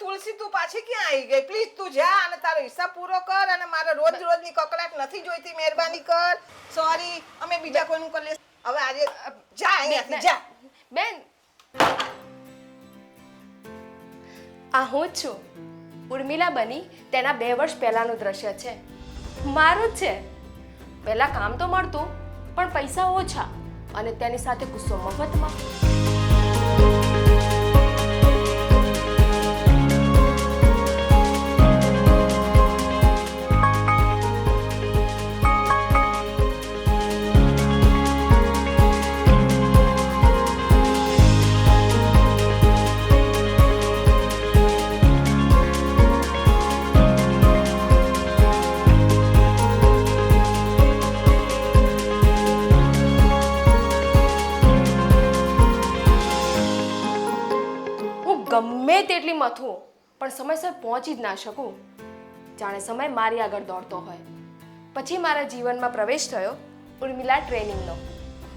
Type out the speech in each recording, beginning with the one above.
તુલસી તું પાછી ક્યાં આવી ગઈ? પ્લીઝ તું જા અને તારો હિસાબ પૂરો કર અને મારે રોજની કકડાટ નથી જોઈતી. મહેરબાની કર. સોરી, અમે બીજા કોઈનું કરી લેશું. હવે આજે જા અહીંયાથી જા. બેન, આ હું જ છું. ઉર્મિલા બની તેના 2 વર્ષ પહેલાનું દ્રશ્ય છે. મારું જ છે. પહેલા કામ તો મળતું પણ પૈસા ઓછા અને તેની સાથે ગુસ્સો મફતમાં. ગમે તેટલી મથું પણ સમયસર પહોંચી જ ના શકું. જાણે સમય મારી આગળ દોડતો હોય. પછી મારા જીવનમાં પ્રવેશ થયો ઉર્મિલા ટ્રેનિંગનો.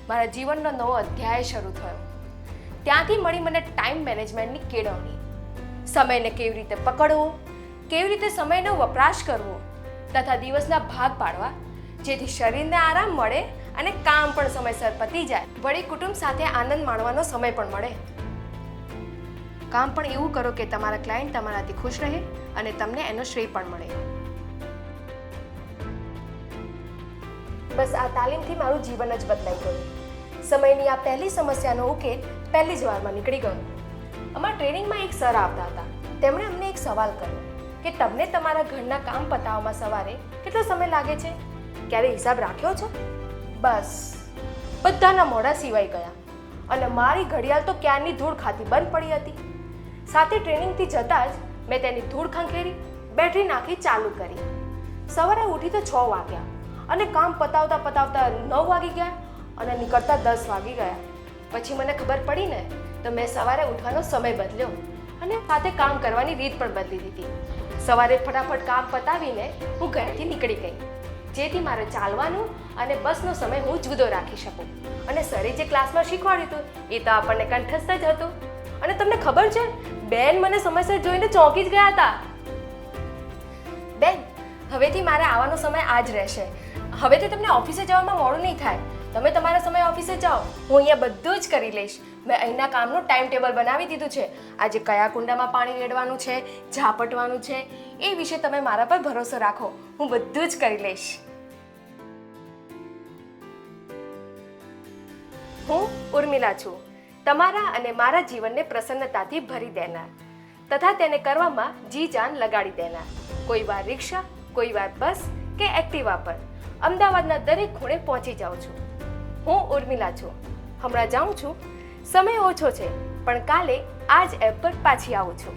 મારા જીવનનો નવો અધ્યાય શરૂ થયો. ત્યાંથી મળી મને ટાઈમ મેનેજમેન્ટની કેળવણી. સમયને કેવી રીતે પકડવો, કેવી રીતે સમયનો વપરાશ કરવો તથા દિવસના ભાગ પાડવા જેથી શરીરને આરામ મળે અને કામ પણ સમયસર પતી જાય. વળી કુટુંબ સાથે આનંદ માણવાનો સમય પણ મળે. કામ પણ એવું કરો કે તમારા ક્લાયન્ટ તમારાથી ખુશ રહે અને તમને એનો શ્રેય પણ મળે. બસ આ તાલીમથી મારું જીવન જ બદલાઈ ગયું. સમયની આ પહેલી સમસ્યાનો ઉકેલ પહેલી જ વારમાં નીકળી ગયો. અમારા ટ્રેનિંગમાં એક સર આવતા હતા. તેમણે અમને એક સવાલ કર્યો કે તમને તમારા ઘરના કામ પતાવવામાં સવારે કેટલો સમય લાગે છે? ક્યારે હિસાબ રાખ્યો છે? બસ બધાના મોઢા સિવાય ગયા અને મારી ઘડિયાળ તો ક્યારની ધૂળ ખાતી બંધ પડી હતી. સાથે ટ્રેનિંગથી જતાં જ મેં તેની ધૂળ ખંખેરી, બેટરી નાખી ચાલુ કરી. સવારે ઉઠી તો 6 વાગ્યા અને કામ પતાવતા 9 વાગી ગયા અને નીકળતા 10 વાગી ગયા. પછી મને ખબર પડી ને તો મેં સવારે ઉઠવાનો સમય બદલ્યો અને સાથે કામ કરવાની રીત પણ બદલી દીધી. સવારે ફટાફટ કામ પતાવીને હું ઘરેથી નીકળી ગઈ જેથી મારે ચાલવાનું અને બસનો સમય હું જુદો રાખી શકું. અને સરે જે ક્લાસમાં શીખવાડ્યું હતું એ તો આપણને કંઠસ્થ જ હતું. અને તમને ખબર છે બેન મને સમયસર જોઈને ચોંકી જ ગયા હતા. બેન, હવેથી મારે આવવાનો સમય આ જ રહેશે. હવેથી તમને ઓફિસે જવામાં મોડું નહીં થાય. તમે તમારા સમય ઓફિસે જાઓ. હું અહીંયા બધું જ કરી લઈશ. મેં અહીંના કામનું ટાઈમ ટેબલ બનાવી દીધું છે. આજે કયા કુંડામાં પાણી રેડવાનું છે, ઝાપટવાનું છે, એ વિશે તમે મારા પર ભરોસો રાખો. હું બધું જ કરી લઈશ. હું ઉર્મિલા છું, તમારા અને મારા જીવનને પ્રસન્નતાથી ભરી દેનાર તથા તેને કરવામાં જી જાન લગાડી દેનાર. કોઈ વાર રિક્ષા, કોઈ વાર બસ કે એક્ટિવા પર અમદાવાદના દરેક ખૂણે પહોંચી જાઉં છું. હું ઉર્મિલા છું. હમણાં જાઉં છું. સમય ઓછો છે પણ કાલે આ જ એપ પર પાછી આવું છું.